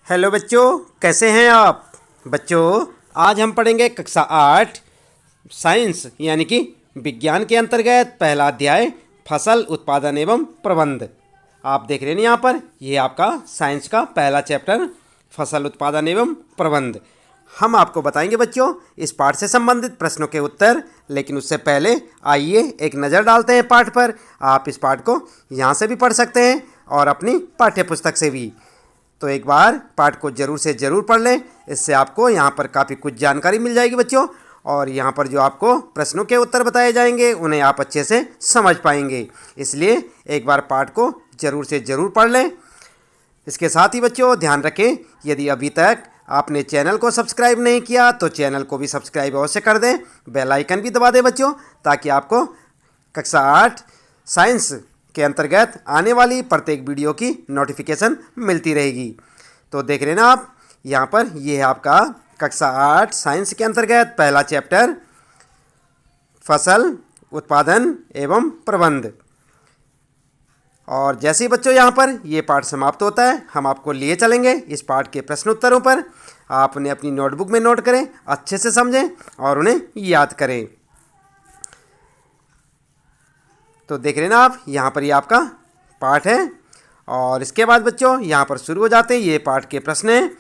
Hello बच्चों, कैसे हैं आप। बच्चों, आज हम पढ़ेंगे कक्षा 8 साइंस यानी कि विज्ञान के अंतर्गत पहला अध्याय फसल उत्पादन एवं प्रबंध। आप देख रहे हैं यहाँ पर, ये आपका साइंस का पहला चैप्टर फसल उत्पादन एवं प्रबंध। हम आपको बताएंगे बच्चों इस पाठ से संबंधित प्रश्नों के उत्तर, लेकिन उससे पहले आइए एक नज़र डालते हैं पाठ पर। आप इस पाठ को यहाँ से भी पढ़ सकते हैं और अपनी पाठ्य पुस्तक से भी। तो एक बार पाठ को ज़रूर से ज़रूर पढ़ लें, इससे आपको यहाँ पर काफ़ी कुछ जानकारी मिल जाएगी बच्चों। और यहाँ पर जो आपको प्रश्नों के उत्तर बताए जाएंगे उन्हें आप अच्छे से समझ पाएंगे, इसलिए एक बार पाठ को ज़रूर से ज़रूर पढ़ लें। इसके साथ ही बच्चों ध्यान रखें, यदि अभी तक आपने चैनल को सब्सक्राइब नहीं किया तो चैनल को भी सब्सक्राइब अवश्य कर दें, बेल आइकन भी दबा दें बच्चों, ताकि आपको कक्षा 8 साइंस के अंतर्गत आने वाली प्रत्येक वीडियो की नोटिफिकेशन मिलती रहेगी। तो देख रहे हैं ना आप यहाँ पर, ये है आपका कक्षा 8 साइंस के अंतर्गत पहला चैप्टर फसल उत्पादन एवं प्रबंध। और जैसे ही बच्चों यहाँ पर ये पाठ समाप्त होता है, हम आपको लिए चलेंगे इस पाठ के प्रश्न उत्तरों पर। आप उन्हें अपनी नोटबुक में नोट करें, अच्छे से समझें और उन्हें याद करें। तो देख रहे हैं ना आप यहाँ पर, ये आपका पाठ है। और इसके बाद बच्चों यहाँ पर शुरू हो जाते हैं ये पाठ के प्रश्न हैं,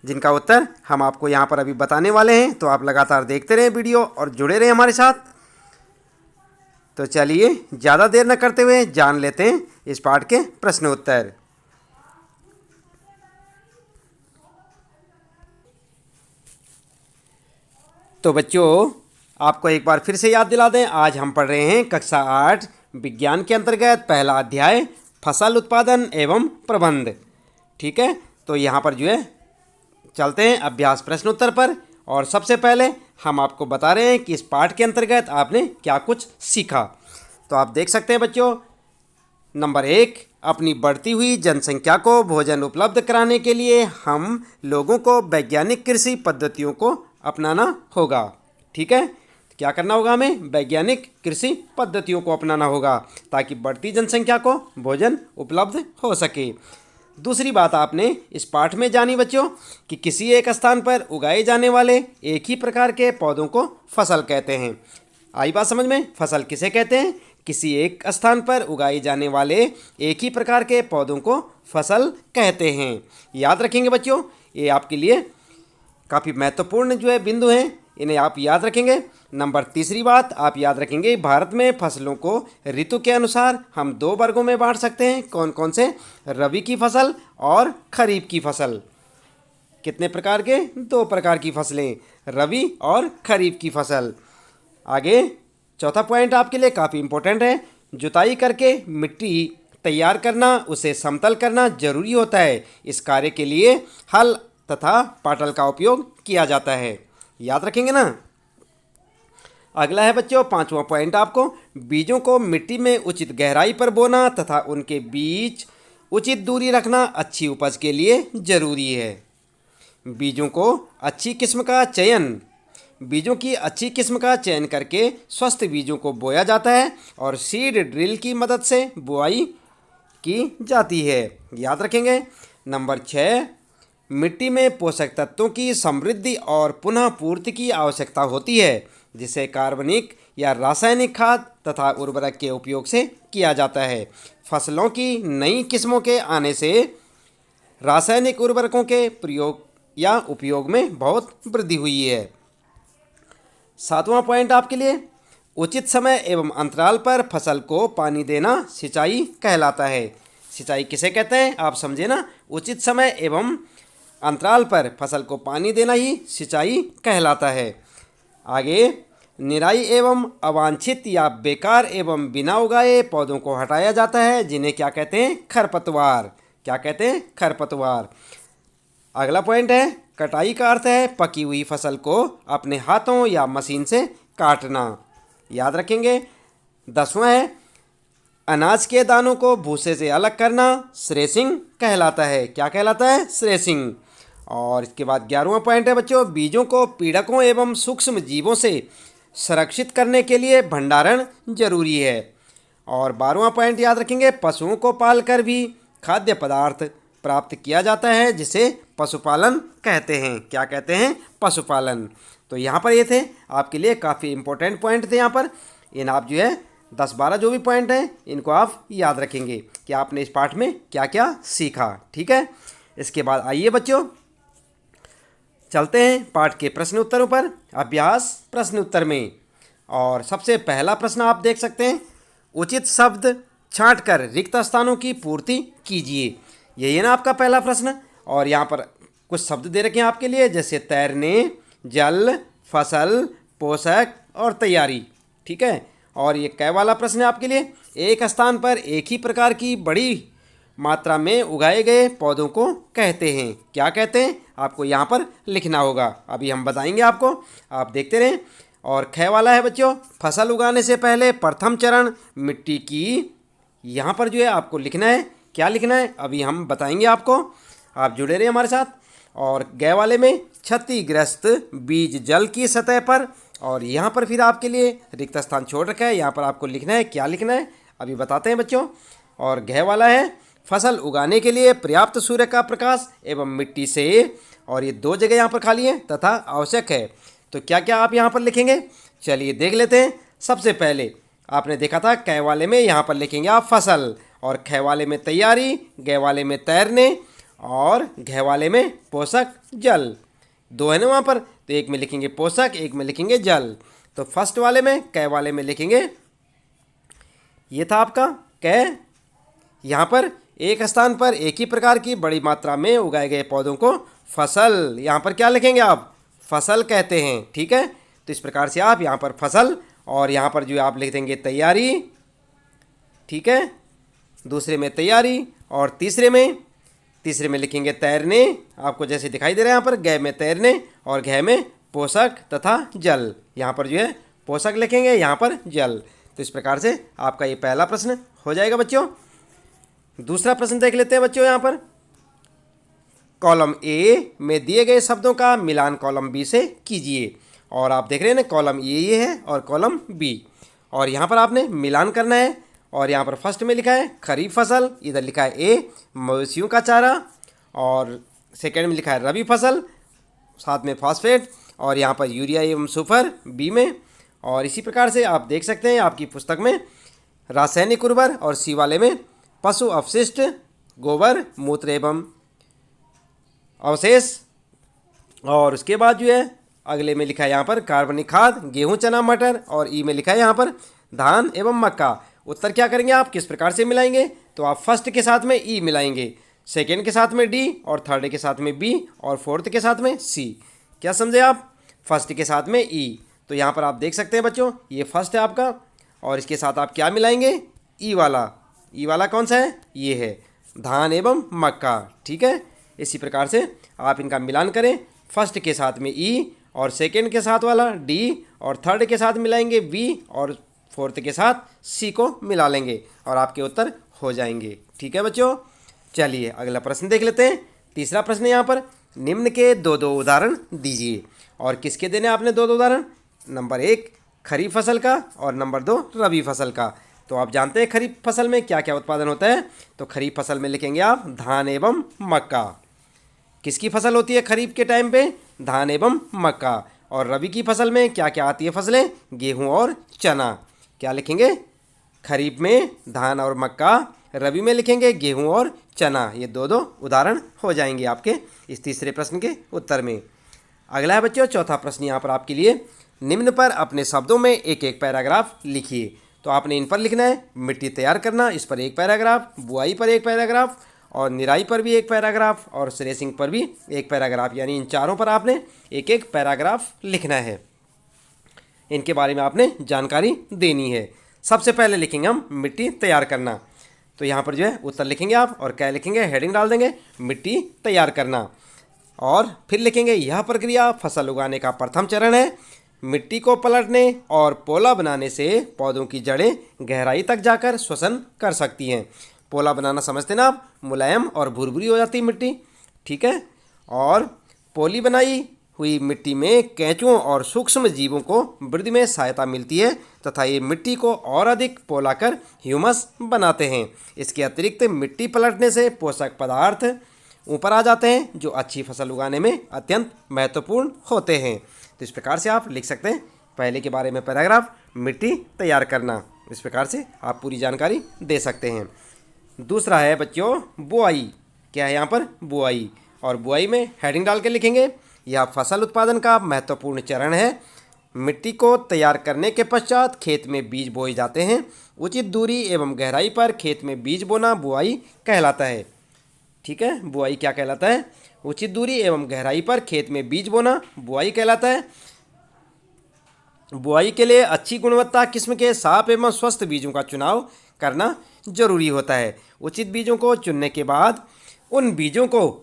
जिनका उत्तर हम आपको यहाँ पर अभी बताने वाले हैं। तो आप लगातार देखते रहें वीडियो और जुड़े रहें हमारे साथ। तो चलिए ज़्यादा देर न करते हुए जान लेते हैं इस पाठ के प्रश्न उत्तर। तो बच्चों आपको एक बार फिर से याद दिला दें, आज हम पढ़ रहे हैं कक्षा 8 विज्ञान के अंतर्गत पहला अध्याय फसल उत्पादन एवं प्रबंध। ठीक है, तो यहाँ पर जो है चलते हैं अभ्यास प्रश्न उत्तर पर। और सबसे पहले हम आपको बता रहे हैं कि इस पाठ के अंतर्गत आपने क्या कुछ सीखा। तो आप देख सकते हैं बच्चों, नंबर 1, अपनी बढ़ती हुई जनसंख्या को भोजन उपलब्ध कराने के लिए हम लोगों को वैज्ञानिक कृषि पद्धतियों को अपनाना होगा। ठीक है, क्या करना होगा, हमें वैज्ञानिक कृषि पद्धतियों को अपनाना होगा ताकि बढ़ती जनसंख्या को भोजन उपलब्ध हो सके। दूसरी बात आपने इस पाठ में जानी बच्चों कि किसी एक स्थान पर उगाए जाने वाले एक ही प्रकार के पौधों को फसल कहते हैं। आई बात समझ में, फसल किसे कहते हैं, किसी एक स्थान पर उगाए जाने वाले एक ही प्रकार के पौधों को फसल कहते हैं। याद रखेंगे बच्चों, ये आपके लिए काफ़ी महत्वपूर्ण जो है बिंदु हैं, इन्हें आप याद रखेंगे। नंबर तीसरी बात आप याद रखेंगे, भारत में फसलों को ऋतु के अनुसार हम 2 वर्गों में बांट सकते हैं। कौन कौन से, रबी की फसल और खरीफ की फसल। कितने प्रकार के, 2 प्रकार की फसलें, रबी और खरीफ की फसल। आगे चौथा पॉइंट आपके लिए काफ़ी इंपॉर्टेंट है, जुताई करके मिट्टी तैयार करना, उसे समतल करना जरूरी होता है। इस कार्य के लिए हल तथा पाटल का उपयोग किया जाता है। याद रखेंगे ना। अगला है बच्चों 5वां पॉइंट आपको, बीजों को मिट्टी में उचित गहराई पर बोना तथा उनके बीच उचित दूरी रखना अच्छी उपज के लिए जरूरी है। बीजों की अच्छी किस्म का चयन करके स्वस्थ बीजों को बोया जाता है और सीड ड्रिल की मदद से बुआई की जाती है। याद रखेंगे। नंबर 6, मिट्टी में पोषक तत्वों की समृद्धि और पुनः पूर्ति की आवश्यकता होती है, जिसे कार्बनिक या रासायनिक खाद तथा उर्वरक के उपयोग से किया जाता है। फसलों की नई किस्मों के आने से रासायनिक उर्वरकों के प्रयोग या उपयोग में बहुत वृद्धि हुई है। 7वां पॉइंट आपके लिए, उचित समय एवं अंतराल पर फसल को पानी देना सिंचाई कहलाता है। सिंचाई किसे कहते हैं आप समझे ना, उचित समय एवं अंतराल पर फसल को पानी देना ही सिंचाई कहलाता है। आगे निराई एवं अवांछित या बेकार एवं बिना उगाए पौधों को हटाया जाता है, जिन्हें क्या कहते हैं, खरपतवार। क्या कहते हैं, खरपतवार। अगला पॉइंट है, कटाई का अर्थ है पकी हुई फसल को अपने हाथों या मशीन से काटना। याद रखेंगे। 10वां है, अनाज के दानों को भूसे से अलग करना थ्रेसिंग कहलाता है। क्या कहलाता है, थ्रेसिंग। और इसके बाद 11वां पॉइंट है बच्चों, बीजों को पीड़कों एवं सूक्ष्म जीवों से सुरक्षित करने के लिए भंडारण जरूरी है। और 12वां पॉइंट याद रखेंगे, पशुओं को पालकर भी खाद्य पदार्थ प्राप्त किया जाता है, जिसे पशुपालन कहते हैं। क्या कहते हैं? पशुपालन। तो यहाँ पर ये थे आपके लिए काफ़ी इंपॉर्टेंट पॉइंट थे। यहाँ पर इन आप जो है 10-12 जो भी पॉइंट हैं इनको आप याद रखेंगे कि आपने इस पाठ में क्या क्या सीखा। ठीक है, इसके बाद आइए बच्चों चलते हैं पाठ के प्रश्न उत्तरों पर। अभ्यास प्रश्न उत्तर में, और सबसे पहला प्रश्न आप देख सकते हैं, उचित शब्द छांटकर रिक्त स्थानों की पूर्ति कीजिए। यही है ना आपका पहला प्रश्न। और यहाँ पर कुछ शब्द दे रखे हैं आपके लिए, जैसे तैरने, जल, फसल, पोषक और तैयारी। ठीक है, और ये कै वाला प्रश्न है आपके लिए, एक स्थान पर एक ही प्रकार की बड़ी मात्रा में उगाए गए पौधों को कहते हैं। क्या कहते हैं? आपको यहाँ पर लिखना होगा, अभी हम बताएंगे आपको, आप देखते रहें। और ख वाला है बच्चों, फसल उगाने से पहले प्रथम चरण मिट्टी की, यहाँ पर जो है आपको लिखना है। क्या लिखना है अभी हम बताएंगे आपको, आप जुड़े रहे हमारे साथ। और ग वाले में क्षतिग्रस्त बीज जल की सतह पर, और यहाँ पर फिर आपके लिए रिक्त स्थान छोड़ रखा है, यहाँ पर आपको लिखना है। क्या लिखना है अभी बताते हैं बच्चों। और घ वाला है, फसल उगाने के लिए पर्याप्त सूर्य का प्रकाश एवं मिट्टी से, और ये 2 जगह यहाँ पर खाली है, तथा आवश्यक है। तो क्या क्या आप यहाँ पर लिखेंगे, चलिए देख लेते हैं। सबसे पहले आपने देखा था कै वाले में यहाँ पर लिखेंगे आप फसल, और ख वाले में तैयारी, ग वाले में तैरने, और घ वाले में पोषक जल। 2 है ना वहाँ पर, तो एक में लिखेंगे पोषक, एक में लिखेंगे जल। तो फर्स्ट वाले में कै वाले में लिखेंगे, ये था आपका कै। यहाँ पर एक स्थान पर एक ही प्रकार की बड़ी मात्रा में उगाए गए पौधों को फसल, यहाँ पर क्या लिखेंगे आप, फसल कहते हैं। ठीक है, तो इस प्रकार से आप यहाँ पर फसल, और यहाँ पर जो आप लिख देंगे तैयारी। ठीक है, दूसरे में तैयारी, और तीसरे में लिखेंगे तैरने, आपको जैसे दिखाई दे रहा है यहाँ पर, ग में तैरने, और घ में पोषक तथा जल। यहाँ पर जो है पोषक लिखेंगे, यहाँ पर जल। तो इस प्रकार से आपका ये पहला प्रश्न हो जाएगा बच्चों। दूसरा प्रश्न देख लेते हैं बच्चों। यहाँ पर कॉलम ए में दिए गए शब्दों का मिलान कॉलम बी से कीजिए। और आप देख रहे हैं ना, कॉलम ये है और कॉलम बी, और यहाँ पर आपने मिलान करना है। और यहाँ पर फर्स्ट में लिखा है खरीफ फसल, इधर लिखा है ए मवेशियों का चारा, और सेकेंड में लिखा है रबी फसल, साथ में फॉस्फेट, और यहाँ पर यूरिया एवं सुपर बी में। और इसी प्रकार से आप देख सकते हैं आपकी पुस्तक में रासायनिक उर्वर, और सी वाले में पशु अपशिष्ट, गोबर, मूत्र एवं अवशेष। और उसके बाद जो है अगले में लिखा है यहाँ पर कार्बनिक खाद, गेहूं, चना, मटर, और ई में लिखा है यहाँ पर धान एवं मक्का। उत्तर क्या करेंगे आप, किस प्रकार से मिलाएंगे, तो आप फर्स्ट के साथ में ई मिलाएंगे, सेकेंड के साथ में डी, और थर्ड के साथ में बी, और फोर्थ के साथ में सी। क्या समझे आप, फर्स्ट के साथ में ई। तो यहाँ पर आप देख सकते हैं बच्चों, ये फर्स्ट है आपका, और इसके साथ आप क्या मिलाएंगे, ई वाला। ई वाला कौन सा है, ये है धान एवं मक्का। ठीक है, इसी प्रकार से आप इनका मिलान करें, फर्स्ट के साथ में ई, और सेकेंड के साथ वाला डी, और थर्ड के साथ मिलाएंगे बी, और फोर्थ के साथ सी को मिला लेंगे, और आपके उत्तर हो जाएंगे। ठीक है बच्चों, चलिए अगला प्रश्न देख लेते हैं। तीसरा प्रश्न यहाँ पर, निम्न के 2 उदाहरण दीजिए। और किसके देने आपने 2 उदाहरण, नंबर 1 खरीफ फसल का, और नंबर 2 रबी फसल का। तो आप जानते हैं खरीफ फसल में क्या क्या उत्पादन होता है, तो खरीफ फसल में लिखेंगे आप धान एवं मक्का। किसकी फसल होती है खरीफ के टाइम पे, धान एवं मक्का। और रबी की फसल में क्या क्या आती है फसलें, गेहूं और चना। क्या लिखेंगे, खरीफ में धान और मक्का, रबी में लिखेंगे गेहूं और चना। ये 2 उदाहरण हो जाएंगे आपके इस तीसरे प्रश्न के उत्तर में। अगला है बच्चों चौथा प्रश्न यहाँ पर आपके लिए, निम्न पर अपने शब्दों में एक एक पैराग्राफ लिखिए। तो आपने इन पर लिखना है, मिट्टी तैयार करना, इस पर 1 पैराग्राफ, बुआई पर 1 पैराग्राफ, और निराई पर भी 1 पैराग्राफ, और थ्रेसिंग पर भी 1 पैराग्राफ। यानी इन चारों पर आपने एक एक पैराग्राफ लिखना है, इनके बारे में आपने जानकारी देनी है। सबसे पहले लिखेंगे हम मिट्टी तैयार करना। तो यहाँ पर जो है उत्तर लिखेंगे आप, और क्या लिखेंगे, हेडिंग डाल देंगे मिट्टी तैयार करना। और फिर लिखेंगे यह प्रक्रिया फसल उगाने का प्रथम चरण है। मिट्टी को पलटने और पोला बनाने से पौधों की जड़ें गहराई तक जाकर श्वसन कर सकती हैं। पोला बनाना समझते ना आप, मुलायम और भुरभुरी हो जाती मिट्टी। ठीक है, और पोली बनाई हुई मिट्टी में केंचुओं और सूक्ष्म जीवों को वृद्धि में सहायता मिलती है तथा ये मिट्टी को और अधिक पोलाकर ह्यूमस बनाते हैं। इसके अतिरिक्त मिट्टी पलटने से पोषक पदार्थ ऊपर आ जाते हैं जो अच्छी फसल उगाने में अत्यंत महत्वपूर्ण होते हैं। तो इस प्रकार से आप लिख सकते हैं पहले के बारे में पैराग्राफ, मिट्टी तैयार करना। इस प्रकार से आप पूरी जानकारी दे सकते हैं। दूसरा है बच्चों बुआई। क्या है यहाँ पर? बुआई। और बुआई में हेडिंग डाल के लिखेंगे, यह फसल उत्पादन का महत्वपूर्ण चरण है। मिट्टी को तैयार करने के पश्चात खेत में बीज बोए जाते हैं। उचित दूरी एवं गहराई पर खेत में बीज बोना बुआई कहलाता है। ठीक है, बुआई क्या कहलाता है? उचित दूरी एवं गहराई पर खेत में बीज बोना बुआई कहलाता है। बुआई के लिए अच्छी गुणवत्ता किस्म के साफ एवं स्वस्थ बीजों का चुनाव करना जरूरी होता है। उचित बीजों को चुनने के बाद उन बीजों को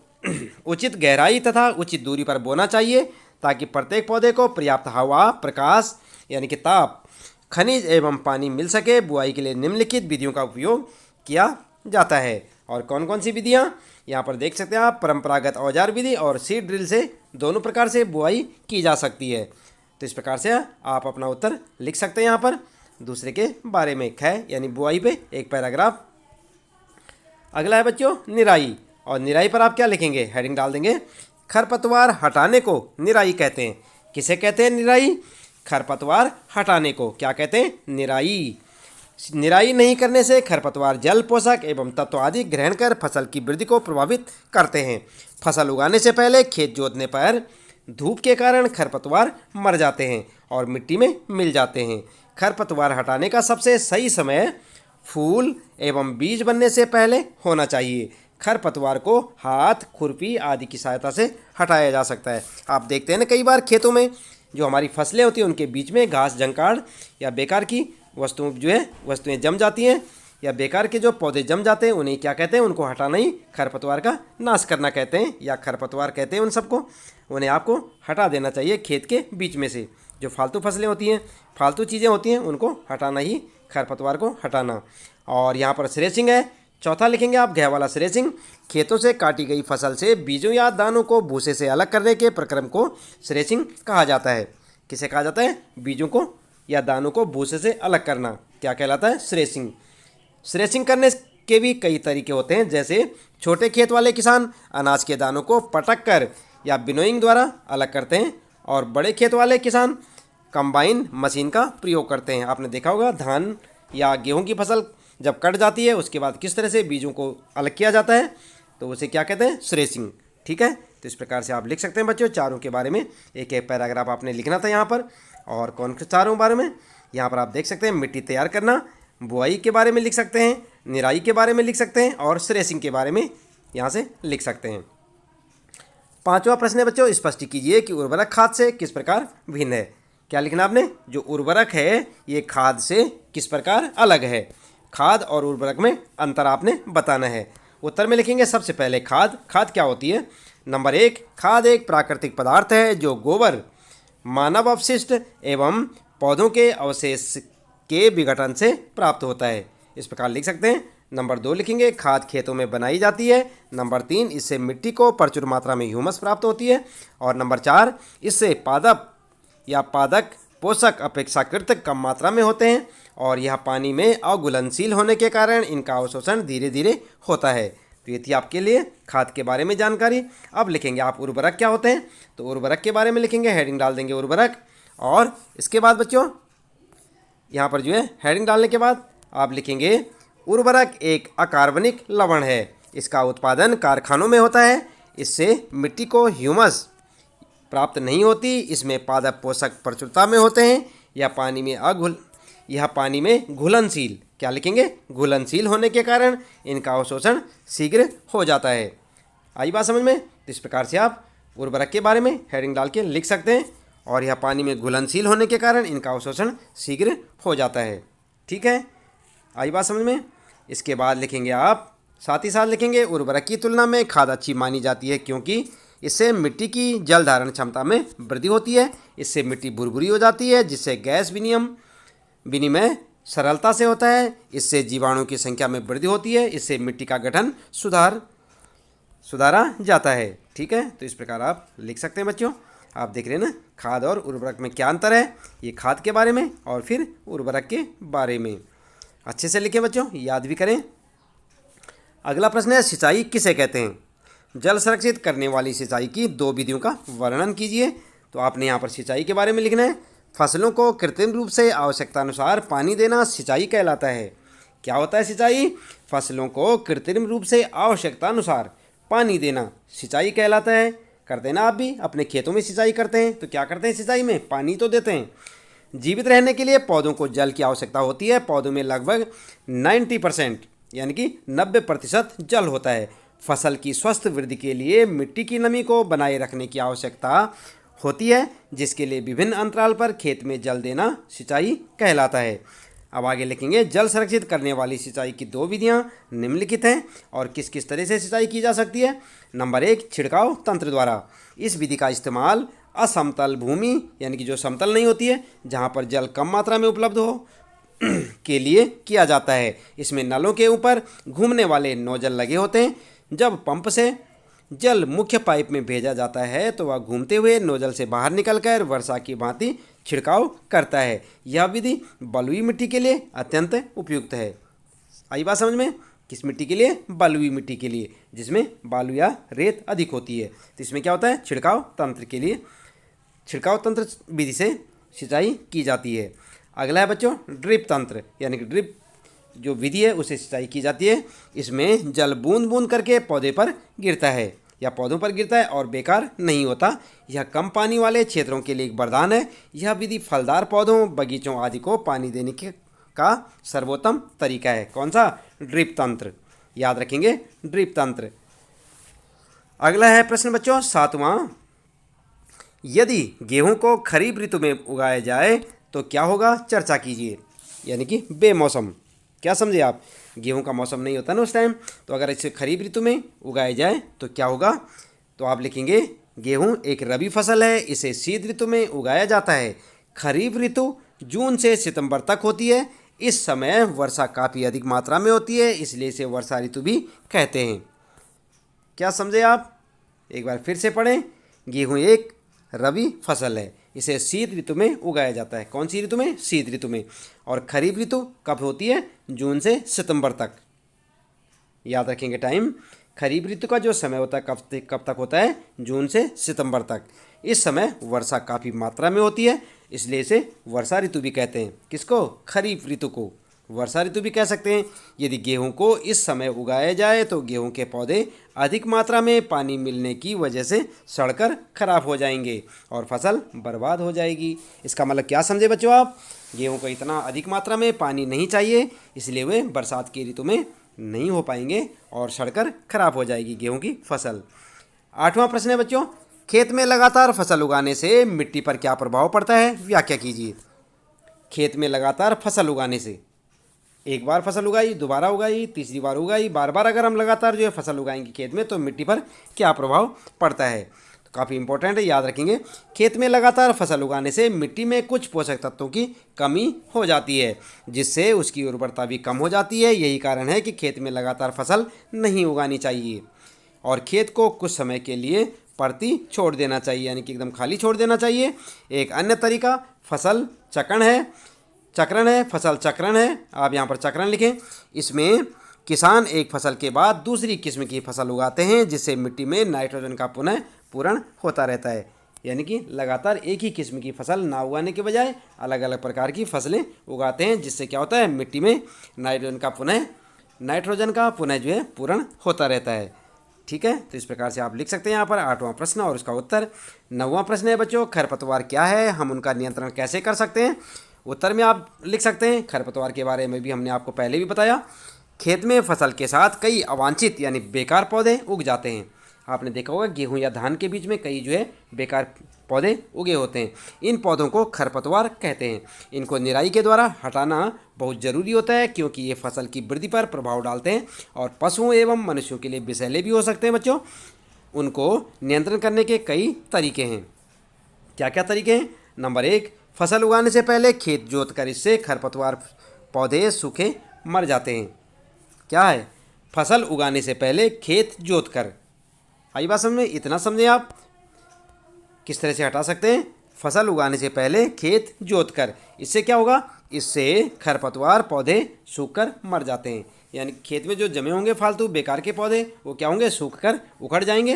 उचित गहराई तथा उचित दूरी पर बोना चाहिए ताकि प्रत्येक पौधे को पर्याप्त हवा, प्रकाश यानी कि ताप, खनिज एवं पानी मिल सके। बुआई के लिए निम्नलिखित विधियों का उपयोग किया जाता है। और कौन कौन सी विधियाँ यहाँ पर देख सकते हैं आप? परंपरागत औजार विधि और सीड ड्रिल से दोनों प्रकार से बुआई की जा सकती है। तो इस प्रकार से आप अपना उत्तर लिख सकते हैं यहाँ पर दूसरे के बारे में, ख यानी बुआई पे एक पैराग्राफ। अगला है बच्चों निराई। और निराई पर आप क्या लिखेंगे? हेडिंग डाल देंगे, खरपतवार हटाने को निराई कहते हैं। किसे कहते हैं निराई? खरपतवार हटाने को क्या कहते हैं? निराई। निराई नहीं करने से खरपतवार जल, पोषक एवं तत्व आदि ग्रहण कर फसल की वृद्धि को प्रभावित करते हैं। फसल उगाने से पहले खेत जोतने पर धूप के कारण खरपतवार मर जाते हैं और मिट्टी में मिल जाते हैं। खरपतवार हटाने का सबसे सही समय फूल एवं बीज बनने से पहले होना चाहिए। खरपतवार को हाथ, खुरपी आदि की सहायता से हटाया जा सकता है। आप देखते हैं ना कई बार खेतों में जो हमारी फसलें होती हैं उनके बीच में घास, जंकाड़ या बेकार की वस्तुएं जम जाती हैं, या बेकार के जो पौधे जम जाते हैं उन्हें क्या कहते हैं? उनको हटाना ही खरपतवार का नाश करना कहते हैं, या खरपतवार कहते हैं उन सबको। उन्हें आपको हटा देना चाहिए खेत के बीच में से। जो फालतू फसलें होती हैं, फालतू चीज़ें होती हैं, उनको हटाना ही खरपतवार को हटाना। और यहाँ पर स्रेचिंग है, चौथा लिखेंगे आप घ वाला स्रेचिंग। खेतों से काटी गई फसल से बीजों या दानों को भूसे से अलग करने के प्रक्रम को स्रेचिंग कहा जाता है। किसे कहा जाता है? बीजों को या दानों को भूसे से अलग करना क्या कहलाता है? स्रेचिंग। स्रेचिंग करने के भी कई तरीके होते हैं, जैसे छोटे खेत वाले किसान अनाज के दानों को पटक कर या विनोइंग द्वारा अलग करते हैं, और बड़े खेत वाले किसान कंबाइन मशीन का प्रयोग करते हैं। आपने देखा होगा धान या गेहूं की फसल जब कट जाती है उसके बाद किस तरह से बीजों को अलग किया जाता है, तो उसे क्या कहते हैं? स्रेचिंग। ठीक है, तो इस प्रकार से आप लिख सकते हैं बच्चों चारों के बारे में एक एक पैराग्राफ आपने लिखना था यहाँ पर। और कौन से चारों बारे में? यहाँ पर आप देख सकते हैं मिट्टी तैयार करना, बुआई के बारे में लिख सकते हैं, निराई के बारे में लिख सकते हैं, और स्रेचिंग के बारे में यहाँ से लिख सकते हैं। पांचवा प्रश्न है बच्चों, स्पष्ट कीजिए कि उर्वरक खाद से किस प्रकार भिन्न है। क्या लिखना आपने? जो उर्वरक है ये खाद से किस प्रकार अलग है। खाद और उर्वरक में अंतर आपने बताना है। उत्तर में लिखेंगे सबसे पहले खाद। खाद क्या होती है? नंबर 1, खाद एक प्राकृतिक पदार्थ है जो गोबर, मानव अपशिष्ट एवं पौधों के अवशेष के विघटन से प्राप्त होता है। इस प्रकार लिख सकते हैं। नंबर 2 लिखेंगे खाद खेतों में बनाई जाती है। नंबर 3, इससे मिट्टी को प्रचुर मात्रा में ह्यूमस प्राप्त होती है। और नंबर 4, इससे पादप या पादक पोषक अपेक्षाकृत कम मात्रा में होते हैं, और यह पानी में अघुलनशील होने के कारण इनका अवशोषण धीरे धीरे होता है। तो ये थी आपके लिए खाद के बारे में जानकारी। अब लिखेंगे आप उर्वरक क्या होते हैं, तो उर्वरक के बारे में लिखेंगे, हेडिंग डाल देंगे उर्वरक। और इसके बाद बच्चों यहाँ पर जो है हेडिंग डालने के बाद आप लिखेंगे उर्वरक एक अकार्बनिक लवण है। इसका उत्पादन कारखानों में होता है। इससे मिट्टी को ह्यूमस प्राप्त नहीं होती। इसमें पादप पोषक प्रचुरता में होते हैं। यह पानी में घुलनशील, क्या लिखेंगे? घुलनशील होने के कारण इनका अवशोषण शीघ्र हो जाता है। आई बात समझ में? तो इस प्रकार से आप उर्वरक के बारे में हेडिंग डाल के लिख सकते हैं, और यह पानी में घुलनशील होने के कारण इनका अवशोषण शीघ्र हो जाता है। ठीक है, आई बात समझ में? इसके बाद लिखेंगे आप साथ ही साथ लिखेंगे उर्वरक की तुलना में खाद अच्छी मानी जाती है क्योंकि इससे मिट्टी की जल धारण क्षमता में वृद्धि होती है। इससे मिट्टी भुरभुरी हो जाती है जिससे गैस विनिमय सरलता से होता है। इससे जीवाणु की संख्या में वृद्धि होती है। इससे मिट्टी का गठन सुधारा जाता है। ठीक है, तो इस प्रकार आप लिख सकते हैं बच्चों। आप देख रहे हैं ना खाद और उर्वरक में क्या अंतर है। ये खाद के बारे में और फिर उर्वरक के बारे में अच्छे से लिखें बच्चों, याद भी करें। अगला प्रश्न है सिंचाई किसे कहते हैं। जल संरक्षित करने वाली सिंचाई की दो विधियों का वर्णन कीजिए। तो आपने यहाँ पर सिंचाई के बारे में लिखना है। फसलों को कृत्रिम रूप से आवश्यकता अनुसार पानी देना सिंचाई कहलाता है। क्या होता है सिंचाई? फसलों को कृत्रिम रूप से आवश्यकता अनुसार पानी देना सिंचाई कहलाता है। करते हैं ना आप भी, अपने खेतों में सिंचाई करते हैं तो क्या करते हैं सिंचाई में? पानी तो देते हैं। जीवित रहने के लिए पौधों को जल की आवश्यकता होती है। पौधों में लगभग 90% यानी कि 90% जल होता है। फसल की स्वस्थ वृद्धि के लिए मिट्टी की नमी को बनाए रखने की आवश्यकता होती है, जिसके लिए विभिन्न अंतराल पर खेत में जल देना सिंचाई कहलाता है। अब आगे लिखेंगे, जल संरक्षित करने वाली सिंचाई की दो विधियां निम्नलिखित हैं और किस किस तरह से सिंचाई की जा सकती है। नंबर 1, छिड़काव तंत्र द्वारा। इस विधि का इस्तेमाल असमतल भूमि यानी कि जो समतल नहीं होती है, जहां पर जल कम मात्रा में उपलब्ध हो के लिए किया जाता है। इसमें नलों के ऊपर घूमने वाले नोजल लगे होते हैं। जब पंप से जल मुख्य पाइप में भेजा जाता है तो वह घूमते हुए नोजल से बाहर निकलकर वर्षा की भांति छिड़काव करता है। यह विधि बलुई मिट्टी के लिए अत्यंत उपयुक्त है। आई बात समझ में? किस मिट्टी के लिए? बलुई मिट्टी के लिए, जिसमें बालू या रेत अधिक होती है। तो इसमें क्या होता है? छिड़काव तंत्र के लिए छिड़काव तंत्र विधि से सिंचाई की जाती है। अगला है बच्चों ड्रिप तंत्र, यानी कि ड्रिप जो विधि है उसे सिंचाई की जाती है। इसमें जल बूंद बूंद करके पौधे पर गिरता है या पौधों पर गिरता है और बेकार नहीं होता। यह कम पानी वाले क्षेत्रों के लिए एक वरदान है। यह विधि फलदार पौधों, बगीचों आदि को पानी देने का सर्वोत्तम तरीका है। कौन सा? ड्रिप तंत्र। याद रखेंगे ड्रिप तंत्र। अगला है प्रश्न बच्चों 7वां, यदि गेहूं को खरीफ ऋतु में उगाया जाए तो क्या होगा? चर्चा कीजिए। यानी कि बेमौसम। क्या समझे आप? गेहूं का मौसम नहीं होता ना उस टाइम, तो अगर इसे खरीफ ऋतु में उगाया जाए तो क्या होगा? तो आप लिखेंगे, गेहूं एक रबी फसल है, इसे शीत ऋतु में उगाया जाता है। खरीफ ऋतु जून से सितंबर तक होती है। इस समय वर्षा काफ़ी अधिक मात्रा में होती है, इसलिए इसे वर्षा ऋतु भी कहते हैं। क्या समझे आप? एक बार फिर से पढ़ें। गेहूं एक रबी फसल है, इसे शीत ऋतु में उगाया जाता है। कौन सी ऋतु में? शीत ऋतु में। और खरीफ ऋतु कब होती है? जून से सितंबर तक। याद रखेंगे टाइम। खरीफ ऋतु का जो समय होता है कब तक होता है? जून से सितंबर तक। इस समय वर्षा काफ़ी मात्रा में होती है, इसलिए इसे वर्षा ऋतु भी कहते हैं। किसको? खरीफ ऋतु को वर्षा ऋतु भी कह सकते हैं। यदि गेहूं को इस समय उगाया जाए तो गेहूं के पौधे अधिक मात्रा में पानी मिलने की वजह से सड़कर खराब हो जाएंगे और फसल बर्बाद हो जाएगी। इसका मतलब क्या समझे बच्चों आप? गेहूं को इतना अधिक मात्रा में पानी नहीं चाहिए, इसलिए वे बरसात की ऋतु में नहीं हो पाएंगे और सड़कर खराब हो जाएगी गेहूं की फसल। 8वां प्रश्न है बच्चों, खेत में लगातार फसल उगाने से मिट्टी पर क्या प्रभाव पड़ता है? व्याख्या कीजिए। खेत में लगातार फसल उगाने से, एक बार फसल उगाई, दोबारा उगाई, तीसरी बार उगाई, बार बार अगर हम लगातार जो है फसल उगाएंगे खेत में तो मिट्टी पर क्या प्रभाव पड़ता है? तो काफ़ी इंपॉर्टेंट है, याद रखेंगे। खेत में लगातार फसल उगाने से मिट्टी में कुछ पोषक तत्वों की कमी हो जाती है, जिससे उसकी उर्वरता भी कम हो जाती है। यही कारण है कि खेत में लगातार फसल नहीं उगानी चाहिए और खेत को कुछ समय के लिए परती छोड़ देना चाहिए, यानी कि एकदम खाली छोड़ देना चाहिए। एक अन्य तरीका फसल चक्रण है, फसल चक्रण है। आप यहाँ पर चक्रण लिखें। इसमें किसान एक फसल के बाद दूसरी किस्म की फसल उगाते हैं, जिससे मिट्टी में नाइट्रोजन का पुनः पूरण होता रहता है। यानी कि लगातार एक ही किस्म की फसल ना उगाने के बजाय अलग अलग प्रकार की फसलें उगाते हैं, जिससे क्या होता है? मिट्टी में नाइट्रोजन का पुनः जो है पूरण होता रहता है। ठीक है, तो इस प्रकार से आप लिख सकते हैं यहाँ पर 8वां प्रश्न और उसका उत्तर। 9वां प्रश्न है बच्चों, खरपतवार क्या है? हम उनका नियंत्रण कैसे कर सकते हैं? उत्तर में आप लिख सकते हैं, खरपतवार के बारे में भी हमने आपको पहले भी बताया। खेत में फसल के साथ कई अवांछित यानी बेकार पौधे उग जाते हैं। आपने देखा होगा गेहूं या धान के बीच में कई जो है बेकार पौधे उगे होते हैं। इन पौधों को खरपतवार कहते हैं। इनको निराई के द्वारा हटाना बहुत ज़रूरी होता है, क्योंकि ये फसल की वृद्धि पर प्रभाव डालते हैं और पशुओं एवं मनुष्यों के लिए विषैले भी हो सकते हैं बच्चों। उनको नियंत्रण करने के कई तरीके हैं। क्या क्या तरीके हैं? नंबर 1, फसल उगाने से पहले खेत जोतकर इससे खरपतवार पौधे सूखे मर जाते हैं। क्या है? फसल उगाने से पहले खेत जोतकर। आई बात समझ में? इतना समझे आप किस तरह से हटा सकते हैं? फसल उगाने से पहले खेत जोतकर। इससे क्या होगा? इससे खरपतवार पौधे सूखकर मर जाते हैं। यानी खेत में जो जमे होंगे फालतू बेकार के पौधे वो क्या होंगे, सूख कर उखड़ जाएंगे,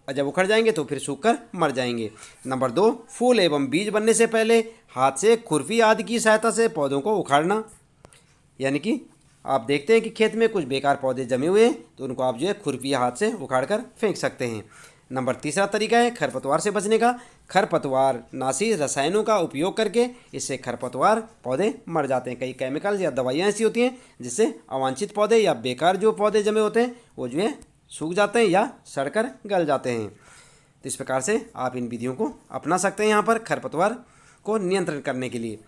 और जब उखड़ जाएंगे तो फिर सूख कर मर जाएंगे। नंबर 2, फूल एवं बीज बनने से पहले हाथ से खुरपी आदि की सहायता से पौधों को उखाड़ना। यानी कि आप देखते हैं कि खेत में कुछ बेकार पौधे जमे हुए हैं तो उनको आप जो है खुरपी हाथ से उखाड़ कर फेंक सकते हैं। नंबर 3 तरीका है खरपतवार से बचने का। खरपतवार नाशी रसायनों का उपयोग करके इससे खरपतवार पौधे मर जाते हैं। कई केमिकल या दवाइयाँ ऐसी होती हैं जिससे अवांछित पौधे या बेकार जो पौधे जमे होते हैं वो जो है सूख जाते हैं या सड़कर गल जाते हैं। तो इस प्रकार से आप इन विधियों को अपना सकते हैं यहाँ पर खरपतवार को नियंत्रण करने के लिए।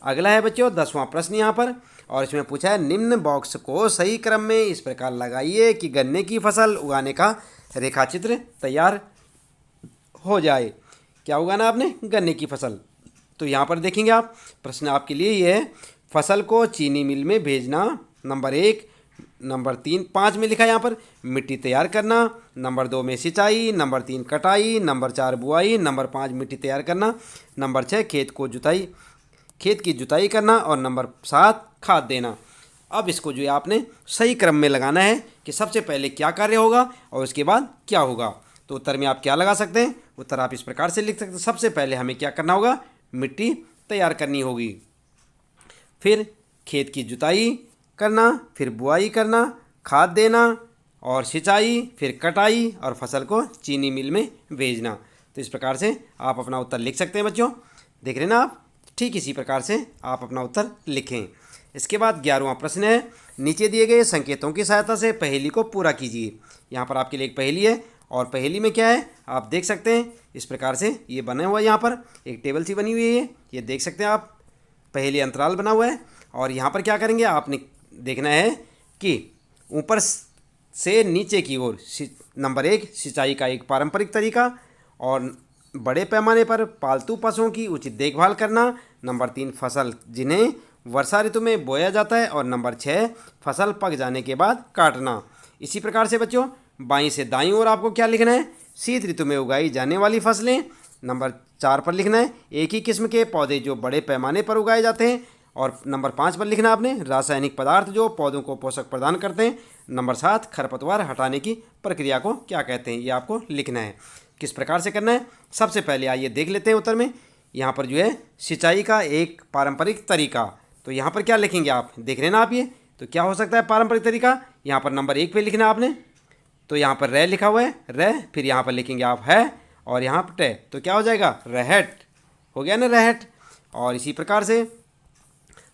अगला है बच्चों 10वां प्रश्न यहाँ पर, और इसमें पूछा है निम्न बॉक्स को सही क्रम में इस प्रकार लगाइए कि गन्ने की फसल उगाने का रेखाचित्र तैयार हो जाए। क्या उगाना आपने, गन्ने की फसल। तो यहाँ पर देखेंगे आप, प्रश्न आपके लिए ये है, फसल को चीनी मिल में भेजना नंबर 1, नंबर 3 5 में लिखा है यहाँ पर मिट्टी तैयार करना, नंबर 2 में सिंचाई, नंबर 3 कटाई, नंबर 4 बुआई, नंबर 5 मिट्टी तैयार करना, नंबर 6 खेत की जुताई करना और नंबर 7 खाद देना। अब इसको जो है आपने सही क्रम में लगाना है कि सबसे पहले क्या कार्य होगा और उसके बाद क्या होगा। तो उत्तर में आप क्या लगा सकते हैं, उत्तर आप इस प्रकार से लिख सकते हैं, सबसे पहले हमें क्या करना होगा, मिट्टी तैयार करनी होगी, फिर खेत की जुताई करना, फिर बुआई करना, खाद देना और सिंचाई, फिर कटाई और फसल को चीनी मिल में भेजना। तो इस प्रकार से आप अपना उत्तर लिख सकते हैं बच्चों। देख रहे हैं ना आप, ठीक इसी प्रकार से आप अपना उत्तर लिखें। इसके बाद 11वां प्रश्न है, नीचे दिए गए संकेतों की सहायता से पहेली को पूरा कीजिए। यहाँ पर आपके लिए एक पहेली है और पहेली में क्या है आप देख सकते हैं, इस प्रकार से ये बना हुआ है, यहाँ पर एक टेबल सी बनी हुई है, ये देख सकते हैं आप, पहेली अंतराल बना हुआ है। और यहाँ पर क्या करेंगे आपने देखना है कि ऊपर से नीचे की ओर नंबर 1 सिंचाई का एक पारंपरिक तरीका और बड़े पैमाने पर पालतू पशुओं की उचित देखभाल करना, नंबर 3 फसल जिन्हें वर्षा ऋतु में बोया जाता है और नंबर 6 फसल पक जाने के बाद काटना। इसी प्रकार से बच्चों बाईं से दाईं ओर आपको क्या लिखना है, शीत ऋतु में उगाई जाने वाली फसलें, नंबर 4 पर लिखना है एक ही किस्म के पौधे जो बड़े पैमाने पर उगाए जाते हैं, और नंबर 5 पर लिखना आपने रासायनिक पदार्थ जो पौधों को पोषक प्रदान करते हैं, नंबर 7 खरपतवार हटाने की प्रक्रिया को क्या कहते हैं, ये आपको लिखना है। किस प्रकार से करना है, सबसे पहले आइए देख लेते हैं उत्तर में। यहाँ पर जो है सिंचाई का एक पारंपरिक तरीका, तो यहाँ पर क्या लिखेंगे आप देख रहे हैं ना आप, ये तो क्या हो सकता है पारंपरिक तरीका, यहाँ पर नंबर 1 पे लिखना आपने, तो यहाँ पर रह लिखा हुआ है रह, फिर यहाँ पर लिखेंगे आप है और यहाँ पर टे, तो क्या हो जाएगा रहट, हो गया ना रहट। और इसी प्रकार से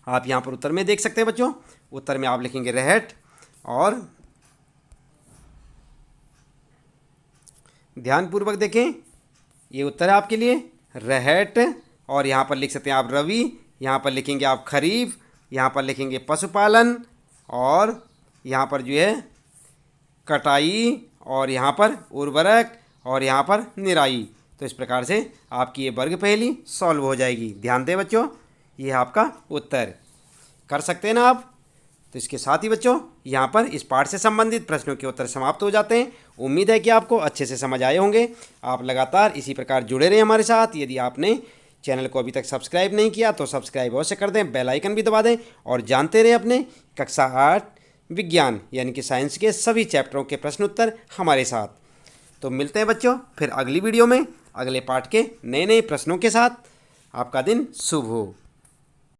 आप यहाँ पर उत्तर में देख सकते हैं बच्चों, उत्तर में आप लिखेंगे रहट और ध्यानपूर्वक देखें, ये उत्तर है आपके लिए रहट। और यहाँ पर लिख सकते हैं आप रवि, यहाँ पर लिखेंगे आप खरीफ, यहाँ पर लिखेंगे पशुपालन और यहाँ पर जो है कटाई और यहाँ पर उर्वरक और यहाँ पर निराई। तो इस प्रकार से आपकी ये वर्ग पहेली सॉल्व हो जाएगी। ध्यान दें बच्चों, ये आपका उत्तर कर सकते हैं ना आप। तो इसके साथ ही बच्चों यहाँ पर इस पाठ से संबंधित प्रश्नों के उत्तर समाप्त हो जाते हैं। उम्मीद है कि आपको अच्छे से समझ आए होंगे। आप लगातार इसी प्रकार जुड़े रहें हमारे साथ। यदि आपने चैनल को अभी तक सब्सक्राइब नहीं किया तो सब्सक्राइब अवश्य कर दें, बेल आइकन भी दबा दें और जानते रहें अपने कक्षा 8 विज्ञान यानी कि साइंस के सभी चैप्टरों के प्रश्न उत्तर हमारे साथ। तो मिलते हैं बच्चों फिर अगली वीडियो में अगले पाठ के नए नए प्रश्नों के साथ। आपका दिन शुभ हो।